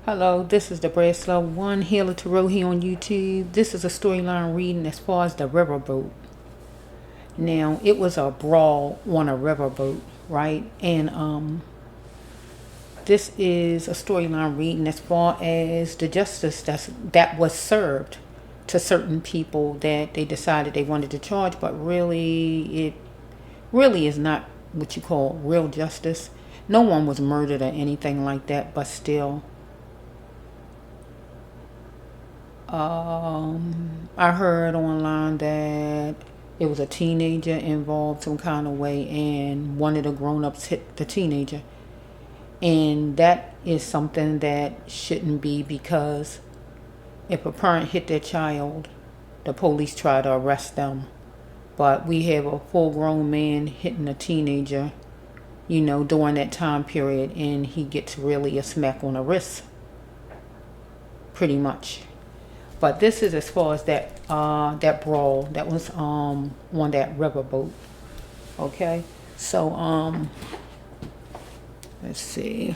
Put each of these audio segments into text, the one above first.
Hello, this is the Bread Slow One Healer Tarot here on YouTube. This is a storyline reading as far as the Riverboat. Now, it was a brawl on a riverboat, right? And this is a storyline reading as far as the justice that was served to certain people that they decided they wanted to charge, but really, it really is not what you call real justice. No one was murdered or anything like that, but still. I heard online that it was a teenager involved some kind of way, and one of the grown-ups hit the teenager. And that is something that shouldn't be, because if a parent hit their child, the police try to arrest them. But we have a full-grown man hitting a teenager, during that time period, and he gets really a smack on the wrist, pretty much. But this is as far as that brawl that was on that riverboat. Okay, so let's see.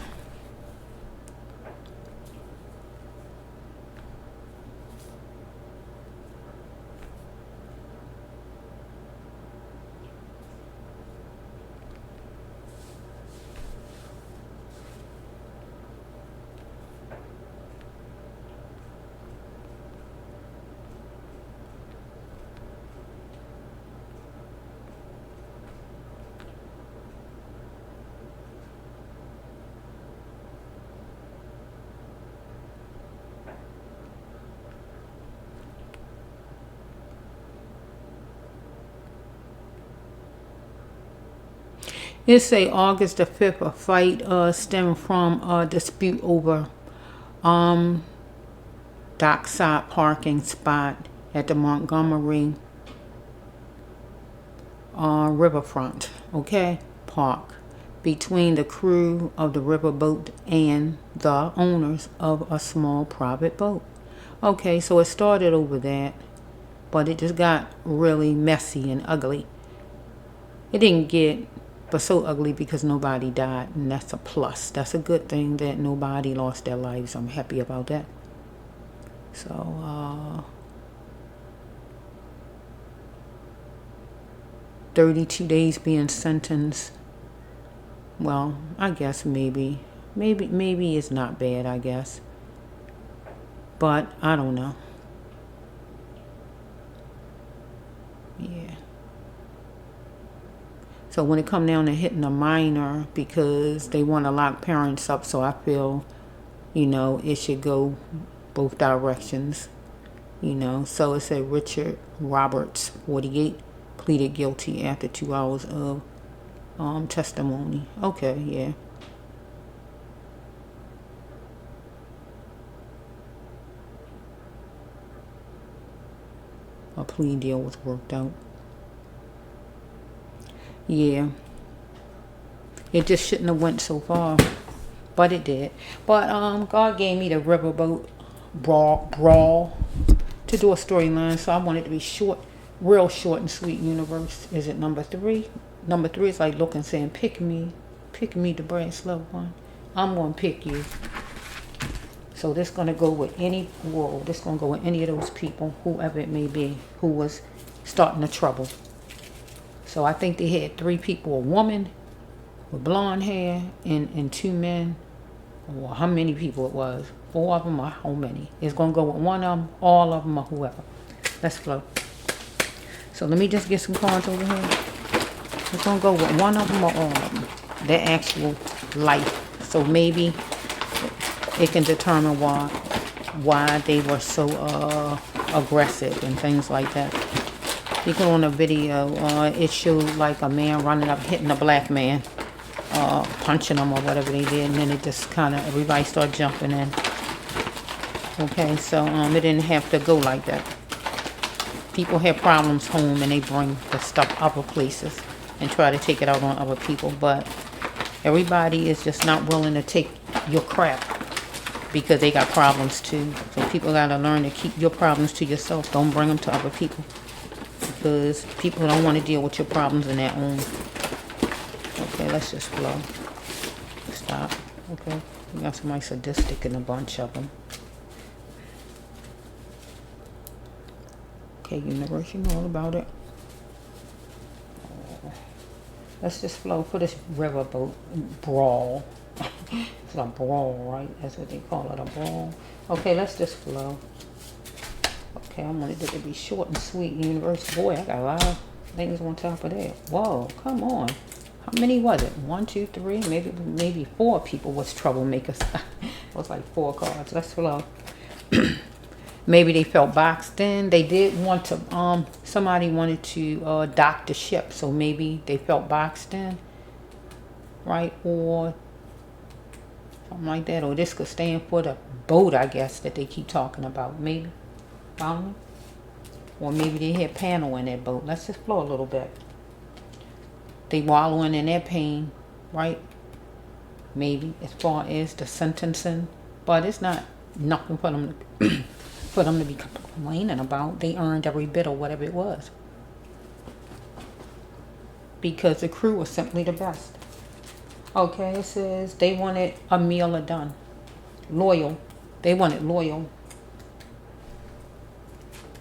It say August the 5th, a fight stemmed from a dispute over dockside parking spot at the Montgomery riverfront, okay, park, between the crew of the riverboat and the owners of a small private boat. Okay, so it started over that, but it just got really messy and ugly. It didn't get but so ugly because nobody died, and that's a plus. That's a good thing that nobody lost their lives. I'm happy about that. So 32 days being sentenced. Well, I guess maybe it's not bad, I guess, but I don't know. Yeah. So when it come down to hitting a minor, because they want to lock parents up, so I feel, it should go both directions, So it said Richard Roberts, 48, pleaded guilty after 2 hours of testimony. Okay, yeah. A plea deal was worked out. Yeah, it just shouldn't have went so far, but it did. But God gave me the Riverboat Brawl to do a storyline, so I wanted to be short, real short and sweet. Universe, is it number 3? Number 3 is like looking, saying, pick me, the Bread Slow One. I'm gonna pick you. So this gonna go with any world. This gonna go with any of those people, whoever it may be, who was starting the trouble. So I think they had 3 people, a woman with blonde hair and 2 men. Or how many people it was. 4 of them or how many. It's going to go with one of them, all of them, or whoever. Let's flow. So let me just get some cards over here. It's going to go with one of them or all of them. Their actual life. So maybe it can determine why they were so aggressive and things like that. Because on a video, it showed like a man running up, hitting a black man, punching him or whatever they did, and then it just kind of, everybody started jumping in. Okay, so it didn't have to go like that. People have problems home and they bring the stuff other places and try to take it out on other people, but everybody is just not willing to take your crap because they got problems too. So people got to learn to keep your problems to yourself. Don't bring them to other people. Because people don't want to deal with your problems in their own. Okay, let's just flow. Stop. Okay. We got somebody sadistic in a bunch of them. Okay, universe, you know all about it. Let's just flow for this riverboat brawl. It's a brawl, right? That's what they call it, a brawl. Okay, let's just flow. Okay, I wanted it to be short and sweet, universe. Boy, I got a lot of things on top of that. Whoa, come on. How many was it? 1, 2, 3, maybe 4 people was troublemakers. It was like 4 cards. Let's flow. Maybe they felt boxed in. They did want to, somebody wanted to dock the ship. So maybe they felt boxed in, right? Or something like that. Or this could stand for the boat, I guess, that they keep talking about. Maybe. Follow me? Or maybe they had panel in that boat. Let's just flow a little bit. They wallowing in their pain, right? Maybe as far as the sentencing. But it's not nothing for them to for them to be complaining about. They earned every bit of whatever it was. Because the crew was simply the best. Okay, it says they wanted a meal done. Loyal. They wanted loyal.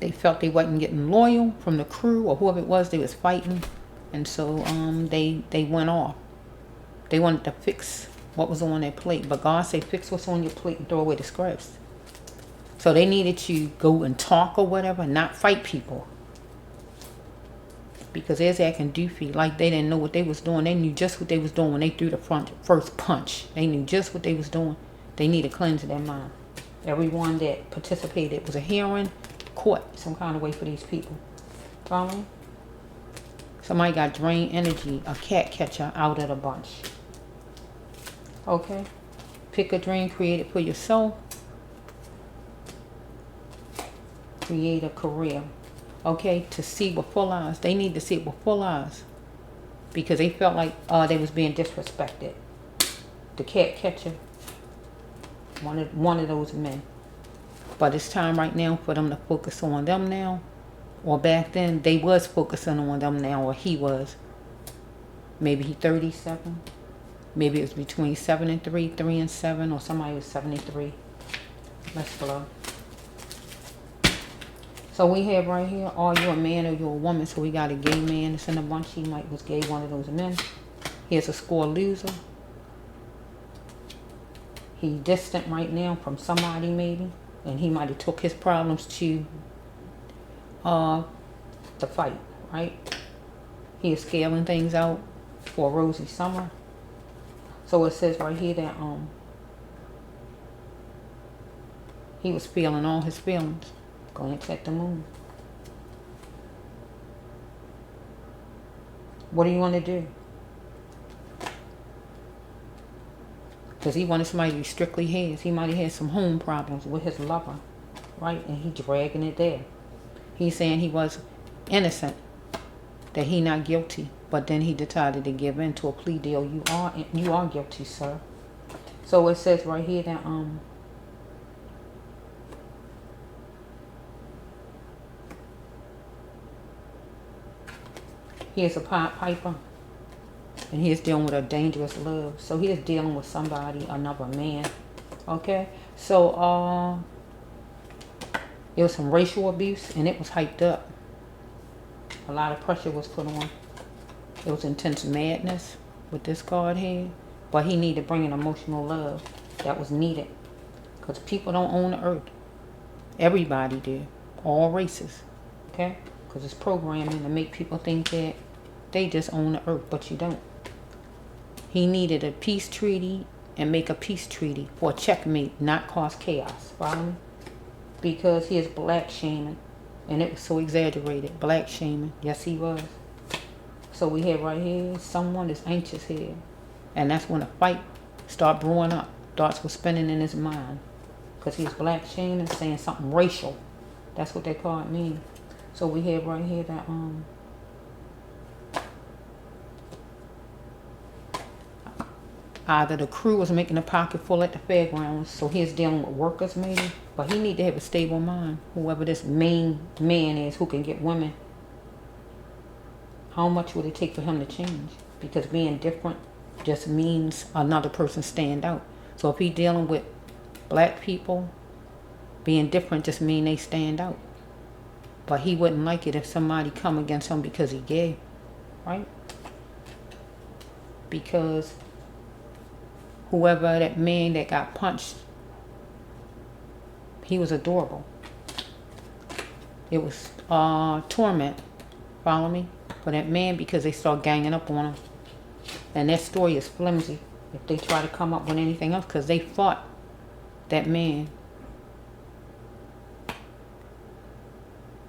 They felt they wasn't getting loyal from the crew or whoever it was they was fighting. And so they went off. They wanted to fix what was on their plate. But God said, fix what's on your plate and throw away the scraps. So they needed to go and talk or whatever, not fight people. Because they're acting doofy, like they didn't know what they was doing. They knew just what they was doing when they threw the first punch. They knew just what they was doing. They need to cleanse their mind. Everyone that participated was a hearing, caught some kind of way for these people. Follow me? Somebody got drained energy, a cat catcher out of the bunch. Okay? Pick a dream, create it for yourself. Create a career. Okay? To see with full eyes. They need to see it with full eyes. Because they felt like they was being disrespected. The cat catcher. One of those men. But it's time right now for them to focus on them now. Or back then, they was focusing on them now, or he was. Maybe he 37. Maybe it was between 7 and 3, 3 and 7, or somebody was 73. Let's flow. So we have right here, are you a man or you a woman? So we got a gay man that's in the bunch. He might was gay, one of those men. He has a score loser. He's distant right now from somebody maybe. And he might have took his problems to the fight, right? He is scaling things out for a rosy summer. So it says right here that he was feeling all his feelings. Going to check the moon. What do you want to do? Because he wanted somebody to be strictly his. He might have had some home problems with his lover, right? And he dragging it there. He's saying he was innocent, that he not guilty, but then he decided to give in to a plea deal. You are guilty, sir. So it says right here that he is a piper, and he is dealing with a dangerous love. So he is dealing with somebody, another man. Okay, so it was some racial abuse, and it was hyped up. A lot of pressure was put on. It was intense madness with this card here. But he needed to bring an emotional love that was needed. Because people don't own the earth. Everybody did. All races. Okay? Because it's programming to make people think that they just own the earth, but you don't. He needed a peace treaty and make a peace treaty for a checkmate, not cause chaos. Follow me? Because he is black shaming. And it was so exaggerated. Black shaming. Yes, he was. So we have right here, someone is anxious here. And that's when a fight start brewing up. Thoughts were spinning in his mind. Because he's black shaming, saying something racial. That's what they call it mean. So we have right here that either the crew was making a pocket full at the fairgrounds, so he's dealing with workers maybe. But he need to have a stable mind. Whoever this main man is who can get women. How much would it take for him to change? Because being different just means another person stand out. So if he dealing with black people, being different just mean they stand out. But he wouldn't like it if somebody come against him because he gay, right? Because whoever that man that got punched, he was adorable. It was torment, follow me, for that man because they start ganging up on him. And that story is flimsy if they try to come up with anything else, because they fought that man.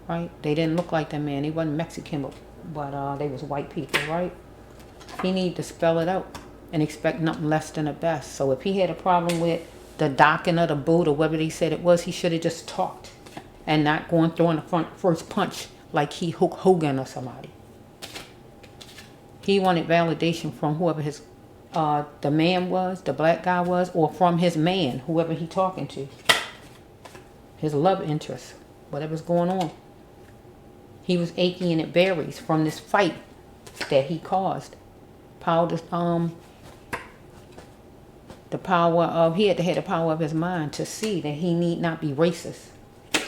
Right? They didn't look like that man. They wasn't Mexican, but they was white people, right? He need to spell it out and expect nothing less than the best. So if he had a problem with the docking of the boot or whatever they said it was, he should have just talked and not going throwing the first punch like he Hulk Hogan or somebody. He wanted validation from whoever his the man was, the black guy was, or from his man, whoever he talking to. His love interest, whatever's going on. He was achy and it varies from this fight that he caused. He had to have the power of his mind to see that he need not be racist.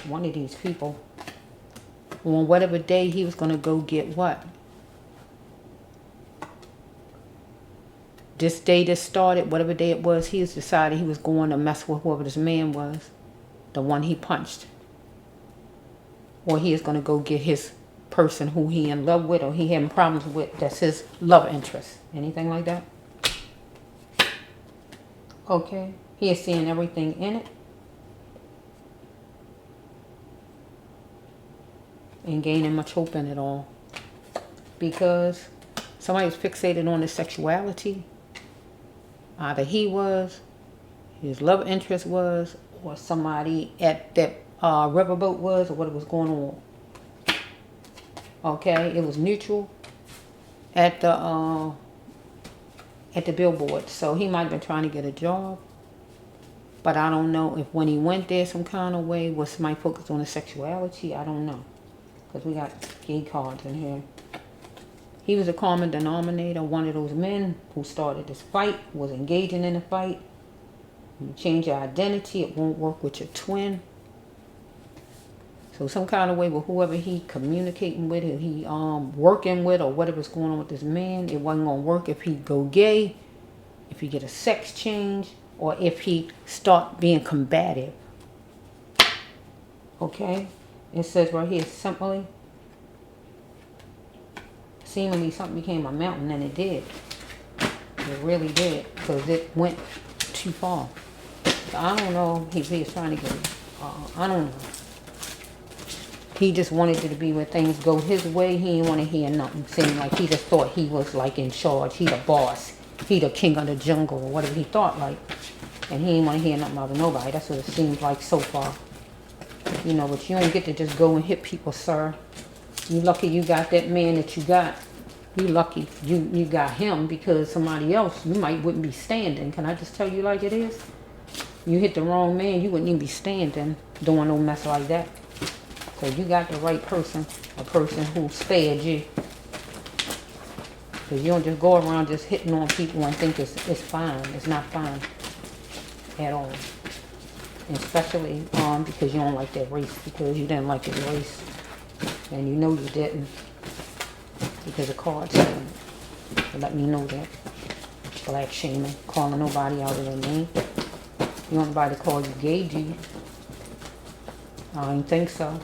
One of these people, on whatever day he was going to go get what? This day that started, whatever day it was, he was decided he was going to mess with whoever this man was, the one he punched. Or he is going to go get his person who he in love with or he having problems with, that's his love interest. Anything like that? Okay. He is seeing everything in it. And gaining much hope in it all. Because somebody was fixated on his sexuality. Either he was, his love interest was, or somebody at that Riverboat was, or what was going on. Okay, it was neutral at the billboard. So he might have been trying to get a job. But I don't know if when he went there some kind of way, was somebody focused on his sexuality? I don't know. Because we got gay cards in here. He was a common denominator, one of those men who started this fight, was engaging in the fight. You change your identity, it won't work with your twin. So some kind of way with whoever he communicating with, if he working with, or whatever's going on with this man, it wasn't going to work if he go gay, if he get a sex change, or if he start being combative. Okay? It says right here, seemingly something became a mountain, and it did. It really did, because it went too far. So I don't know if he was trying to get, I don't know. He just wanted it to be where things go his way. He didn't want to hear nothing. Seemed like he just thought he was like in charge. He the boss. He the king of the jungle, or whatever he thought like. And he didn't want to hear nothing out of nobody. That's what it seems like so far. You know, but you don't get to just go and hit people, sir. You lucky you got that man that you got. You lucky you got him, because somebody else, you wouldn't be standing. Can I just tell you like it is? You hit the wrong man, you wouldn't even be standing doing no mess like that. So you got the right person, a person who spared you. Because you don't just go around just hitting on people and think it's fine. It's not fine at all. And especially because you don't like that race, because you didn't like his race. And you know you didn't. Because the cards said it. Let me know that. Black shaming, calling nobody out of their name. You want nobody to call you gay, do you? I don't think so.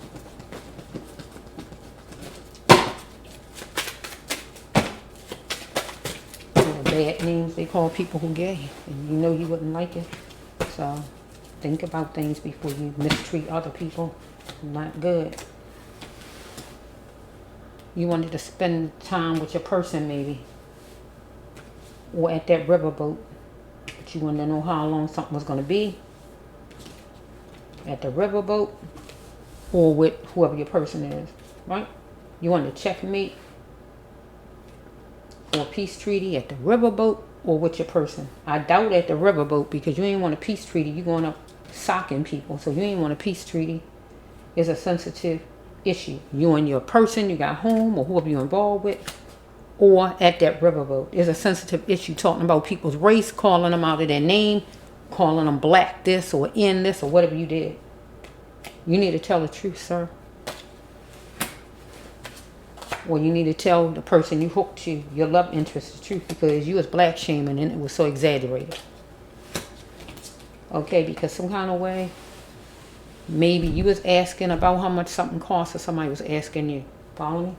Bad names they call people who gay, and you know you wouldn't like it. So think about things before you mistreat other people. Not good. You wanted to spend time with your person maybe, or at that riverboat, but you wanted to know how long something was going to be at the riverboat, or with whoever your person is, right? You wanted to checkmate or a peace treaty at the riverboat, or with your person. I doubt at the riverboat, because you ain't want a peace treaty. You're going up socking people, so you ain't want a peace treaty. It's a sensitive issue. You and your person you got home, or whoever you're involved with, or at that riverboat. It's a sensitive issue, talking about people's race, calling them out of their name, calling them black this or in this or whatever you did. You need to tell the truth, sir. Or you need to tell the person you hooked to, your love interest, the truth, because you was black shaming and it was so exaggerated. Okay, because some kind of way, maybe you was asking about how much something costs or somebody was asking you. Follow me?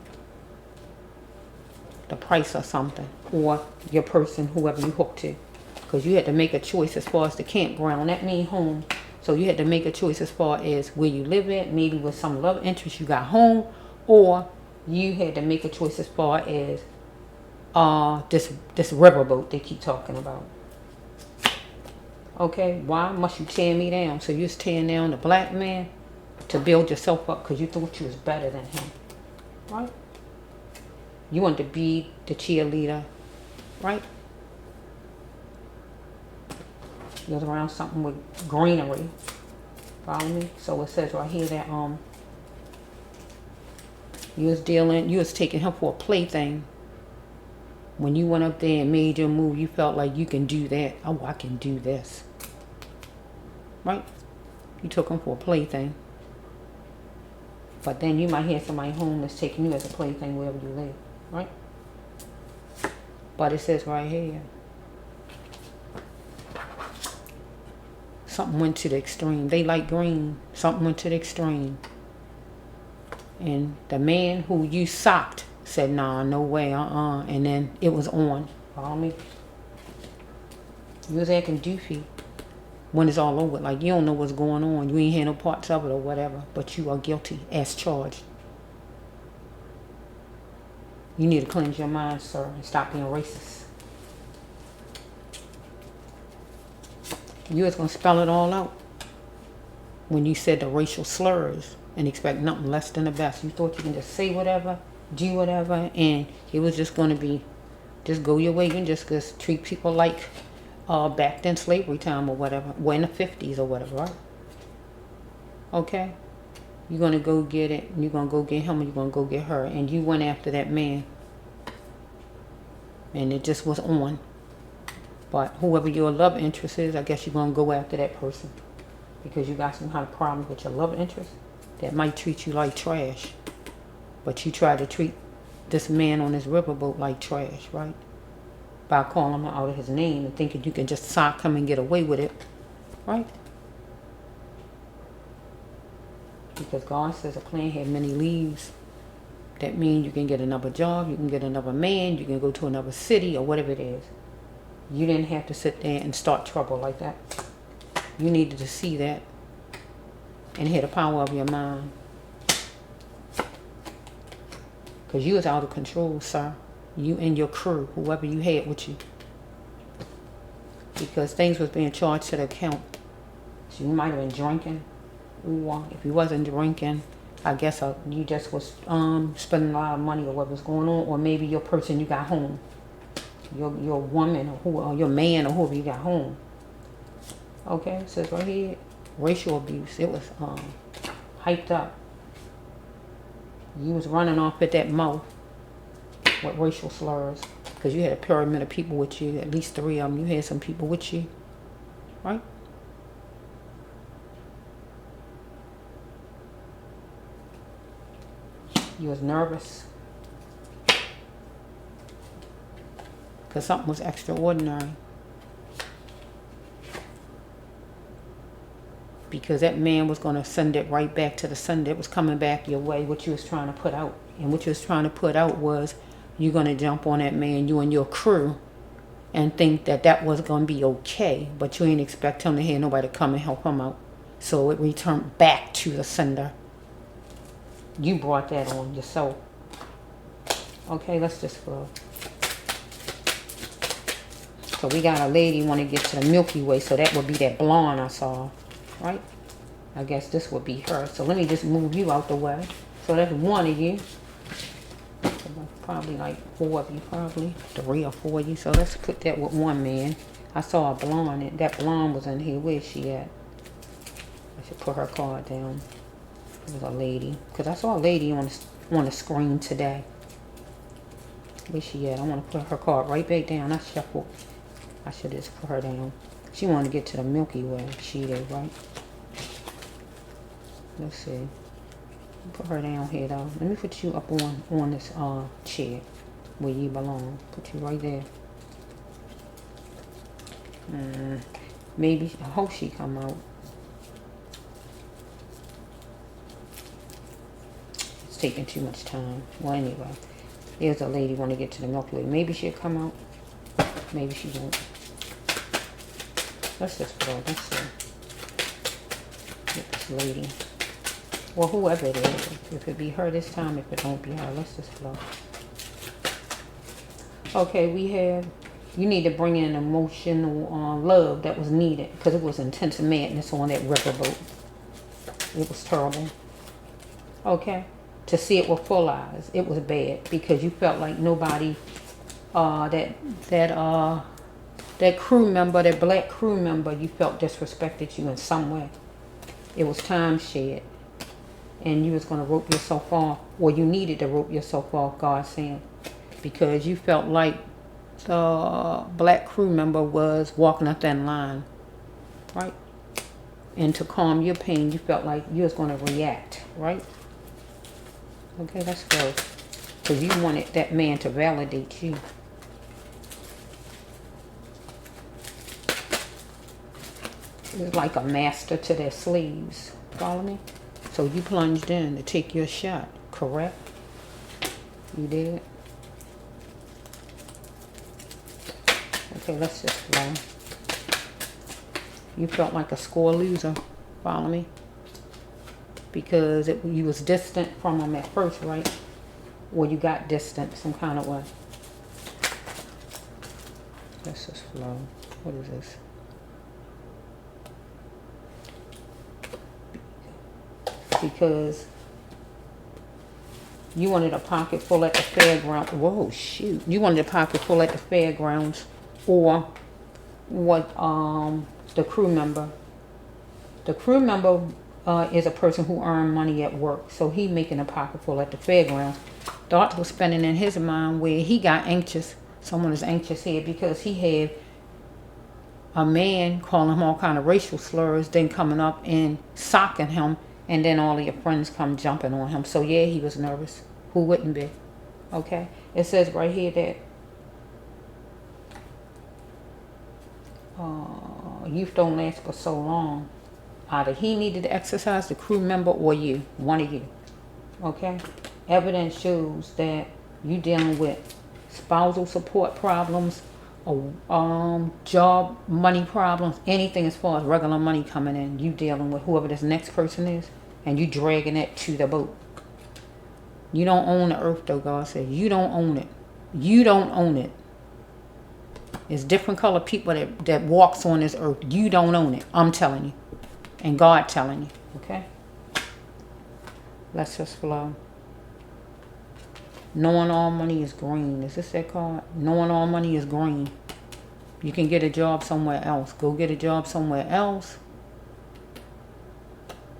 The price or something. Or your person, whoever you hooked to. Because you had to make a choice as far as the campground. That means home. So you had to make a choice as far as where you live at. Maybe with some love interest you got home. Or you had to make a choice as far as this riverboat they keep talking about. Okay, why must you tear me down? So you was tearing down the black man to build yourself up because you thought you was better than him. Right? You wanted to be the cheerleader. Right? You was around something with greenery. Follow me? So it says right here that you was taking him for a plaything. When you went up there and made your move, you felt like you can do that. Oh, I can do this. Right? You took him for a plaything. But then you might hear somebody home that's taking you as a plaything wherever you live. Right? But it says right here, something went to the extreme. They like green. Something went to the extreme. And the man who you socked said, nah, no way, and then it was on. Follow me? You was acting doofy when it's all over. Like you don't know what's going on. You ain't had no parts of it or whatever. But you are guilty as charged. You need to cleanse your mind, sir, and stop being racist. You was going to spell it all out when you said the racial slurs and expect nothing less than the best. You thought you can just say whatever, do whatever, and it was just going to be, just go your way and just treat people like back then slavery time or whatever. Well, in the 50s or whatever, right? Okay? You're going to go get it, and you're going to go get him, and you're going to go get her, and you went after that man. And it just was on. But whoever your love interest is, I guess you're going to go after that person. Because you got some kind of problem with your love interest that might treat you like trash. But you try to treat this man on this riverboat like trash, right? By calling him out of his name and thinking you can just sock him and get away with it, right? Because God says a plant had many leaves. That means you can get another job, you can get another man, you can go to another city or whatever it is. You didn't have to sit there and start trouble like that. You needed to see that and hear the power of your mind. Because you was out of control, sir. You and your crew, whoever you had with you. Because things was being charged to the account. So you might have been drinking. Or if you wasn't drinking, I guess you just was spending a lot of money or what was going on. Or maybe your person you got home. Your woman or your man or whoever you got home. Okay, it says right here, racial abuse. It was hyped up. You was running off at that mouth with racial slurs because you had a pyramid of people with you, at least 3 of them. You had some people with you, right? You was nervous because something was extraordinary. Because that man was going to send it right back to the sender. It was coming back your way, what you was trying to put out. And what you was trying to put out was you're going to jump on that man, you and your crew, and think that that was going to be okay. But you ain't expect him to hear nobody come and help him out. So it returned back to the sender. You brought that on yourself. Okay, let's just go. So we got a lady want to get to the Milky Way. So that would be that blonde I saw. Right? I guess this would be her. So let me just move you out the way. So that's 1 of you. Probably like 4 of you, probably 3 or 4 of you. So let's put that with 1 man. I saw a blonde. And that blonde was in here. Where's she at? I should put her card down. It was a lady. Because I saw a lady on the screen today. Where's she at? I want to put her card right back down. I should just put her down. She wanted to get to the Milky Way. She did, right? Let's see. Put her down here, though. Let me put you up on this chair where you belong. Put you right there. Maybe, I hope she come out. It's taking too much time. Well, anyway. There's a lady want to get to the Milky Way. Maybe she'll come out. Maybe she won't. Let's just go. Let's see. Get this lady. Well, whoever it is. If it be her this time, if it don't be her, let's just flow. Okay, we have, you need to bring in emotional love that was needed because it was intense madness on that riverboat. It was terrible. Okay, to see it with full eyes, it was bad because you felt like nobody, that crew member, that black crew member, you felt disrespected you in some way. It was time shared. And you was going to rope yourself off, or you needed to rope yourself off, God saying, because you felt like the black crew member was walking a thin line, right? And to calm your pain, you felt like you was going to react, right? Okay, let's go. Because you wanted that man to validate you. It was like a master to their slaves. Follow me? So you plunged in to take your shot, correct? You did? Okay, let's just flow. You felt like a score loser. Follow me? Because you was distant from him at first, right? Or you got distant some kind of way. Let's just flow. What is this? Because you wanted a pocket full at the fairgrounds. Whoa, shoot. You wanted a pocket full at the fairgrounds. Or what the crew member. The crew member is a person who earned money at work. So he making a pocket full at the fairgrounds. Thoughts was spinning in his mind where he got anxious. Someone is anxious here because he had a man calling him all kind of racial slurs, then coming up and socking him. And then all of your friends come jumping on him. So, yeah, he was nervous. Who wouldn't be? Okay? It says right here that youth don't last for so long. Either he needed to exercise, the crew member, or you. One of you. Okay? Evidence shows that you dealing with spousal support problems, or job money problems, anything as far as regular money coming in. You dealing with whoever this next person is. And you dragging it to the boat. You don't own the earth, though, God said. You don't own it. You don't own it. It's different color people that walks on this earth. You don't own it. I'm telling you. And God telling you. Okay? Let's just flow. Knowing all money is green. Is this that card? Knowing all money is green. You can get a job somewhere else. Go get a job somewhere else.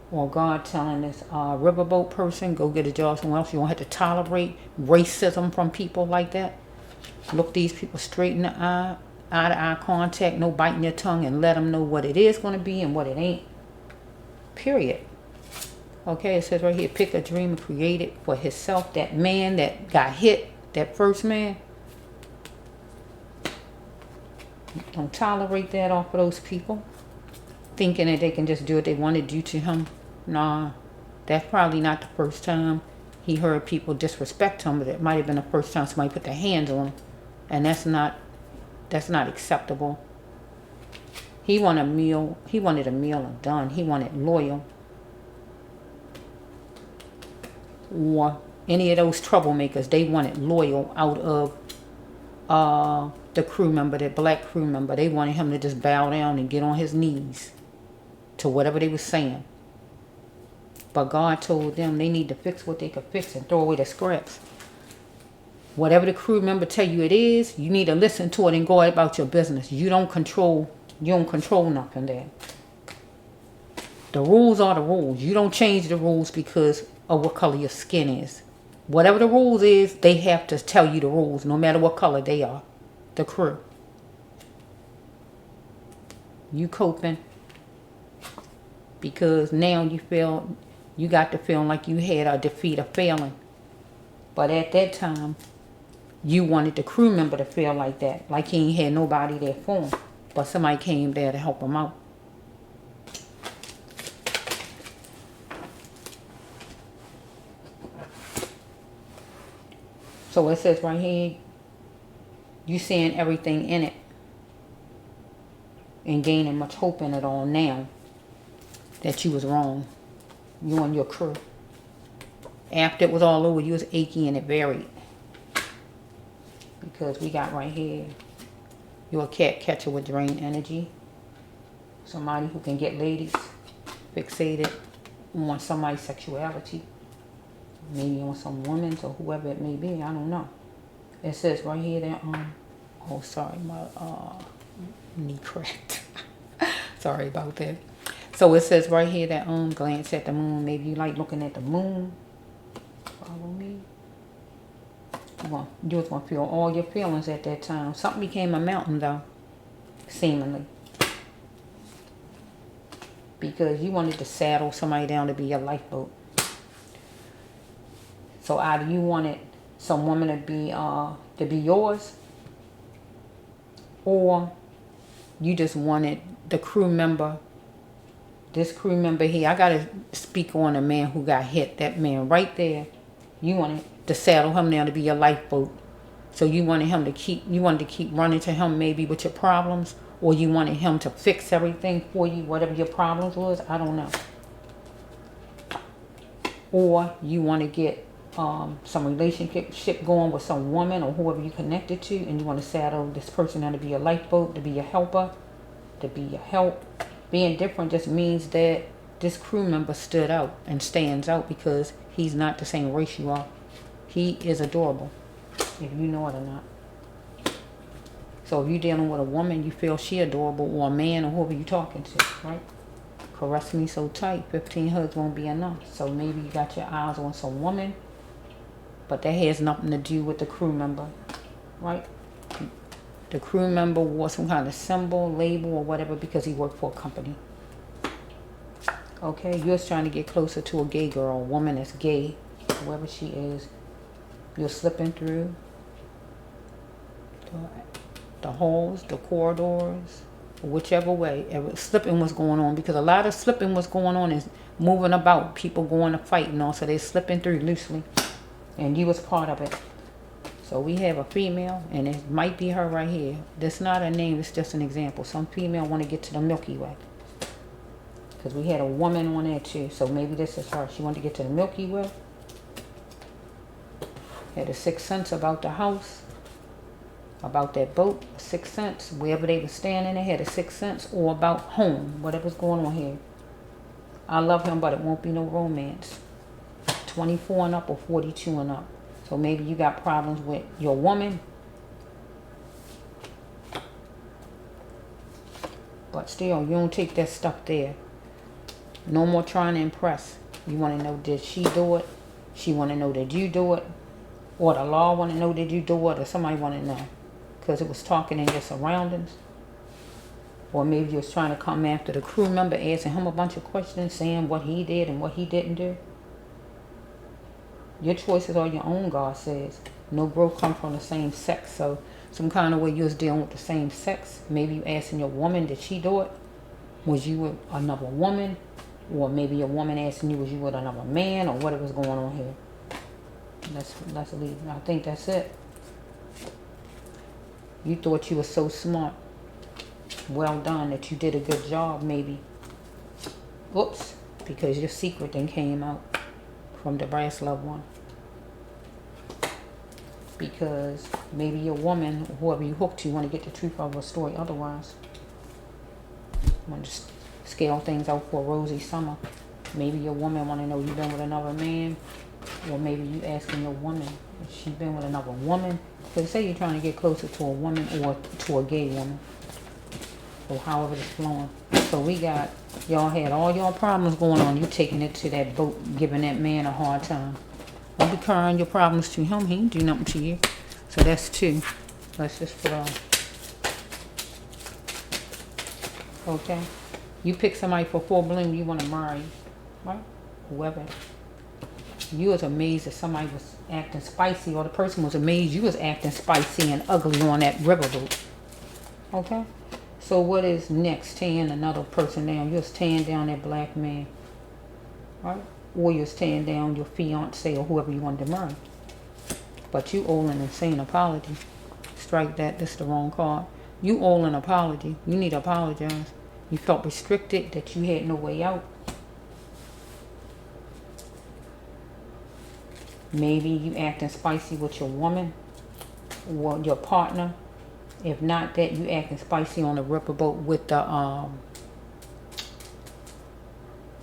Or God telling this riverboat person, go get a job somewhere else. You won't have to tolerate racism from people like that. Look these people straight in the eye, eye-to-eye contact, no biting your tongue, and let them know what it is going to be and what it ain't. Period. Okay, it says right here, pick a dream and create it for himself. That man that got hit, that first man, don't tolerate that off of those people. Thinking that they can just do what they want to do to him. Nah, that's probably not the first time he heard people disrespect him, but it might have been the first time somebody put their hands on him. And that's not acceptable. He wanted a meal and done. He wanted loyal. Or any of those troublemakers, they wanted loyal out of the crew member, that black crew member. They wanted him to just bow down and get on his knees to whatever they were saying. But God told them they need to fix what they could fix and throw away the scraps. Whatever the crew member tell you it is, you need to listen to it and go about your business. You don't control nothing there. The rules are the rules. You don't change the rules because of what color your skin is. Whatever the rules is, they have to tell you the rules, no matter what color they are. The crew. You coping because now you got the feeling like you had a defeat, a failing. But at that time, you wanted the crew member to feel like that, like he ain't had nobody there for him. But somebody came there to help him out. So it says right here, you seeing everything in it and gaining much hope in it all now that you was wrong. You and your crew. After it was all over, you was achy and it varied. Because we got right here, you're a cat catcher with drained energy. Somebody who can get ladies fixated on somebody's sexuality. Maybe on some woman's or whoever it may be. I don't know. It says right here that, oh, sorry, my knee cracked. Sorry about that. So it says right here that, glance at the moon. Maybe you like looking at the moon. Follow me. You was going to feel all your feelings at that time. Something became a mountain, though. Seemingly. Because you wanted to saddle somebody down to be your lifeboat. So either you wanted some woman to be yours, or you just wanted the crew member. This crew member here, I gotta speak on a man who got hit. That man right there, you wanted to saddle him down to be your lifeboat. So you wanted to keep running to him maybe with your problems, or you wanted him to fix everything for you, whatever your problems was. I don't know. Or you want to get some relationship going with some woman or whoever you connected to, and you want to saddle this person down to be your lifeboat, to be your helper, to be your help. Being different just means that this crew member stood out and stands out because he's not the same race you are. He is adorable, if you know it or not. So if you're dealing with a woman, you feel she adorable, or a man, or whoever you're talking to, right? Caress me so tight, 15 hugs won't be enough. So maybe you got your eyes on some woman, but that has nothing to do with the crew member, right? The crew member wore some kind of symbol, label, or whatever because he worked for a company. Okay, you're trying to get closer to a gay girl, a woman that's gay, whoever she is. You're slipping through the halls, the corridors, whichever way. Slipping was going on, because a lot of slipping was going on is moving about, people going to fight and all, so they're slipping through loosely, and you was part of it. So we have a female, and it might be her right here. That's not a name, it's just an example. Some female want to get to the Milky Way, because we had a woman on there too, so maybe this is her. She wanted to get to the Milky Way. Had a sixth sense about the house, about that boat, a sixth sense. Wherever they were standing, they had a sixth sense, or about home, whatever's going on here. I love him, but it won't be no romance. 24 and up or 42 and up. So maybe you got problems with your woman, but still, you don't take that stuff there. No more trying to impress. You want to know, did she do it? She want to know, did you do it? Or the law want to know, did you do it? Or somebody want to know because it was talking in your surroundings. Or maybe you was trying to come after the crew member, asking him a bunch of questions, saying what he did and what he didn't do. Your choices are your own, God says. No growth come from the same sex. So some kind of way you was dealing with the same sex. Maybe you asking your woman, did she do it? Was you with another woman? Or maybe a woman asking you, was you with another man? Or whatever's going on here. Let's leave. I think that's it. You thought you were so smart. Well done, that you did a good job, maybe. Whoops. Because your secret then came out from the brass loved one. Because maybe your woman, or whoever you hooked to, want to get the truth of a story otherwise. Want to scale things out for a rosy summer. Maybe your woman want to know you've been with another man. Or maybe you asking your woman if she's been with another woman. Because say you're trying to get closer to a woman or to a gay woman. Or however it's flowing. So we got, y'all had all y'all problems going on. You taking it to that boat, giving that man a hard time. Don't be carrying your problems to him. He didn't do nothing to you. So that's two. Let's just put on. Okay? You pick somebody for full bloom you want to marry, right? Whoever. You was amazed that somebody was acting spicy, or the person was amazed you was acting spicy and ugly on that riverboat. Okay? So what is next? Tearing another person down. You're tearing down that black man. Right? Or you're tearing down your fiance or whoever you wanted to marry. But you owe an insane apology. Strike that. This is the wrong card. You owe an apology. You need to apologize. You felt restricted, that you had no way out. Maybe you acting spicy with your woman or your partner. If not that, you acting spicy on the riverboat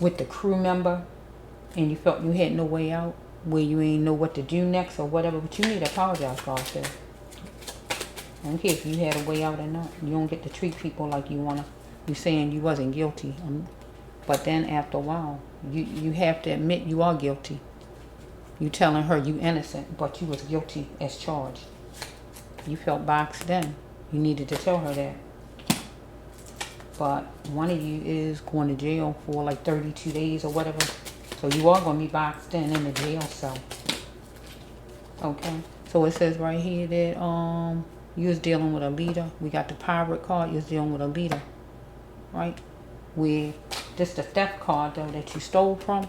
with the crew member, and you felt you had no way out, where you ain't know what to do next or whatever. But you need to apologize, God said. I don't care if you had a way out or not. You don't get to treat people like you wanna. You saying you wasn't guilty, but then after a while, you have to admit you are guilty. You telling her you innocent, but you was guilty as charged. You felt boxed in. You needed to tell her that. But one of you is going to jail for like 32 days or whatever. So you are going to be boxed in the jail cell. Okay. So it says right here that you was dealing with a leader. We got the pirate card. You was dealing with a leader. Right? With this the theft card though that you stole from.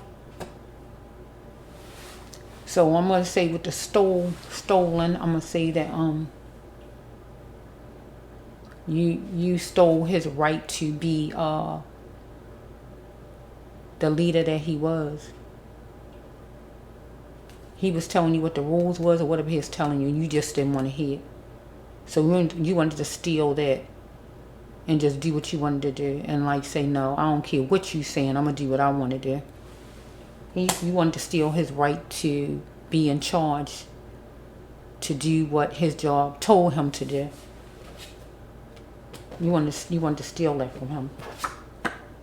So I'm going to say with the stolen, I'm going to say that you stole his right to be the leader that he was. He was telling you what the rules was or whatever he was telling you, and you just didn't want to hear it. So you wanted to steal that and just do what you wanted to do, and like say, no, I don't care what you saying, I'm going to do what I want to do. You wanted to steal his right to be in charge, to do what his job told him to do. You wanted to steal that from him.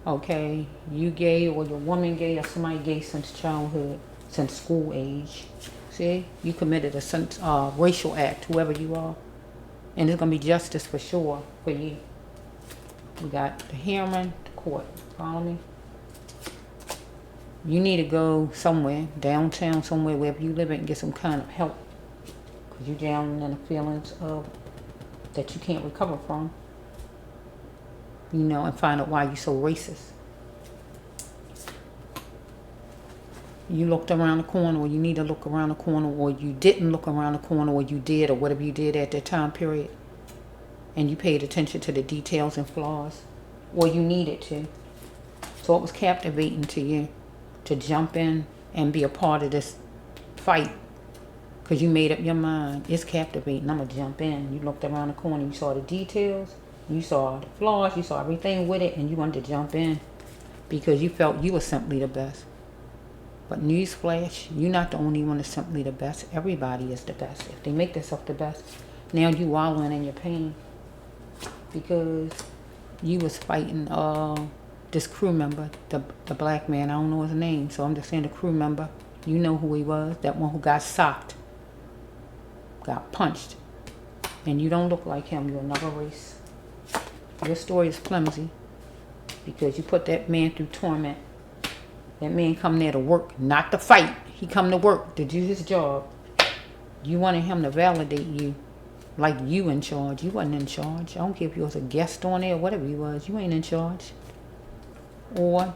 Okay, you gay or your woman gay or somebody gay since childhood, since school age. See, you committed a racial act, whoever you are, and there's gonna be justice for sure for you. We got the hearing, the court. Follow me? You need to go somewhere, downtown, somewhere, wherever you live at, and get some kind of help. Because you're down in the feelings of that you can't recover from. You know, and find out why you're so racist. You looked around the corner, or you need to look around the corner, or you didn't look around the corner, or you did, or whatever you did at that time period. And you paid attention to the details and flaws. Or you needed to. So it was captivating to you to jump in and be a part of this fight, because you made up your mind. It's captivating. I'm going to jump in. You looked around the corner. You saw the details. You saw the flaws. You saw everything with it. And you wanted to jump in because you felt you were simply the best. But newsflash, you're not the only one that's simply the best. Everybody is the best. If they make themselves the best, now you wallowing in your pain because you was fighting this crew member, the black man. I don't know his name, so I'm just saying the crew member. You know who he was, that one who got socked, got punched. And you don't look like him. You're another race. Your story is flimsy because you put that man through torment. That man come there to work, not to fight. He come to work to do his job. You wanted him to validate you like you in charge. You wasn't in charge. I don't care if you was a guest on there or whatever you was. You ain't in charge. Or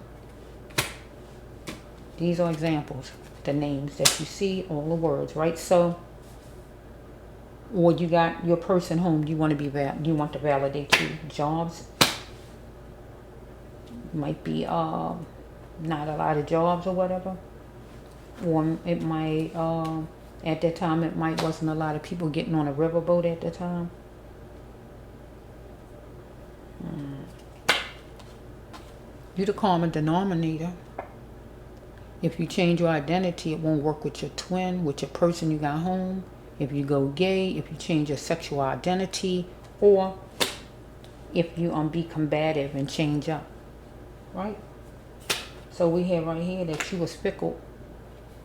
these are examples. The names that you see, all the words, right? So, or you got your person home. You want to you want to validate you. Jobs might be not a lot of jobs or whatever, or it might at that time it might wasn't a lot of people getting on a riverboat at the time. You're the common denominator. If you change your identity, it won't work with your twin, with your person you got home. If you go gay, if you change your sexual identity, or if you be combative and change up, right? So we have right here that you was fickle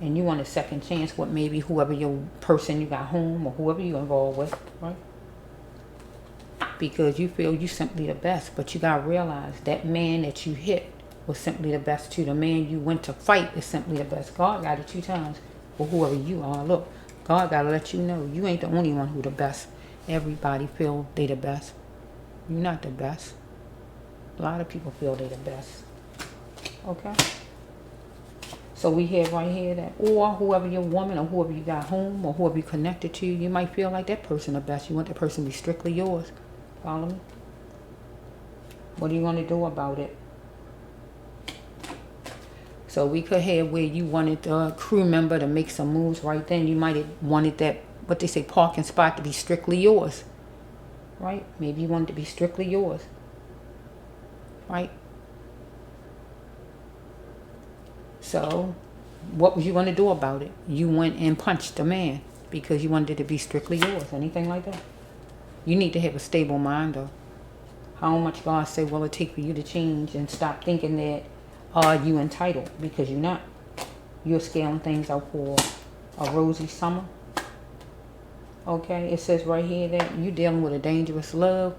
and you want a second chance with maybe whoever your person you got home or whoever you involved with, right? because you feel you simply the best. But you gotta realize that man that you hit was simply the best too. The man you went to fight is simply the best. God got it 2 times for whoever you are. Look, God gotta let you know you ain't the only one who the best. Everybody feel they the best. You're not the best. A lot of people feel they the best. Okay? So we have right here that, or whoever your woman or whoever you got home or whoever you connected to, you might feel like that person the best. You want that person to be strictly yours. Follow me? What are you going to do about it? So we could have where you wanted a crew member to make some moves right then. You might have wanted that, what they say, parking spot to be strictly yours. Right? Maybe you wanted to be strictly yours. Right? So, what was you going to do about it? You went and punched the man because you wanted it to be strictly yours. Anything like that? You need to have a stable mind, though. How much God say will it take for you to change and stop thinking that you entitled? Because you're not. You're scaling things out for a rosy summer. Okay? It says right here that you're dealing with a dangerous love.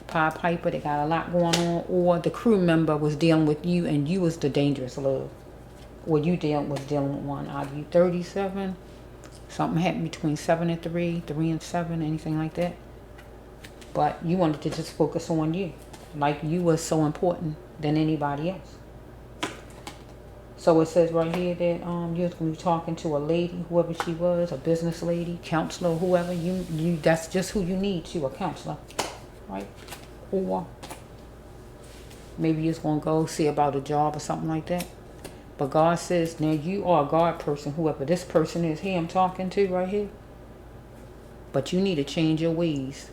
Pied Piper, they got a lot going on. Or the crew member was dealing with you and you was the dangerous love. Or you was dealing with one. Are you 37? Something happened between 7 and 3, 3 and 7, anything like that. But you wanted to just focus on you. Like you was so important than anybody else. So it says right here that you was going to be talking to a lady, whoever she was, a business lady, counselor, whoever. You that's just who you need to, a counselor. Right? Or maybe you're just going to go see about a job or something like that. But God says, now you are a God person, whoever this person is here I'm talking to right here. But you need to change your ways.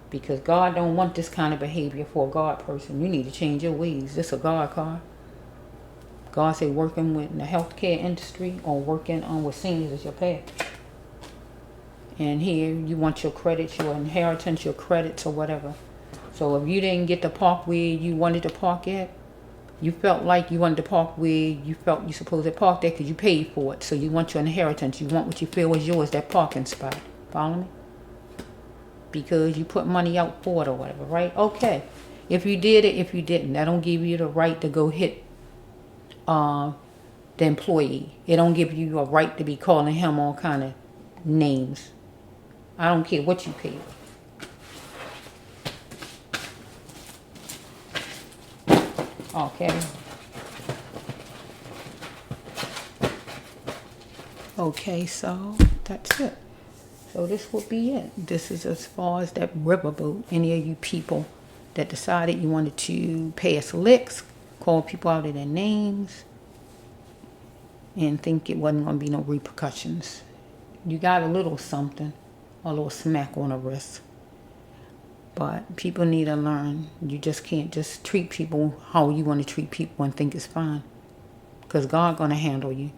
Because God don't want this kind of behavior for a God person. You need to change your ways. This is a God card. God said working with the healthcare industry or working on with seniors is your path. And here you want your credits, your inheritance, your credits or whatever. So if you didn't get to park where you wanted to park at, you felt like you wanted to park where you felt you supposed to park there because you paid for it. So you want your inheritance. You want what you feel is yours, that parking spot. Follow me? Because you put money out for it or whatever, right? Okay. If you did it, if you didn't, that don't give you the right to go hit the employee. It don't give you a right to be calling him all kind of names. I don't care what you paid. Okay. Okay, so that's it. So this will be it. This is as far as that riverboat. Any of you people that decided you wanted to pass licks, call people out of their names, and think it wasn't going to be no repercussions. You got a little something, a little smack on the wrist. But people need to learn. You just can't just treat people how you want to treat people and think it's fine. Because God going to handle you.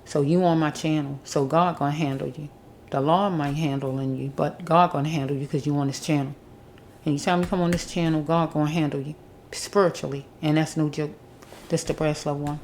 So you on my channel. So God going to handle you. The law might handling you, but God going to handle you because you on this channel. Anytime you come on this channel, God going to handle you spiritually. And that's no joke. This the Brass Love One.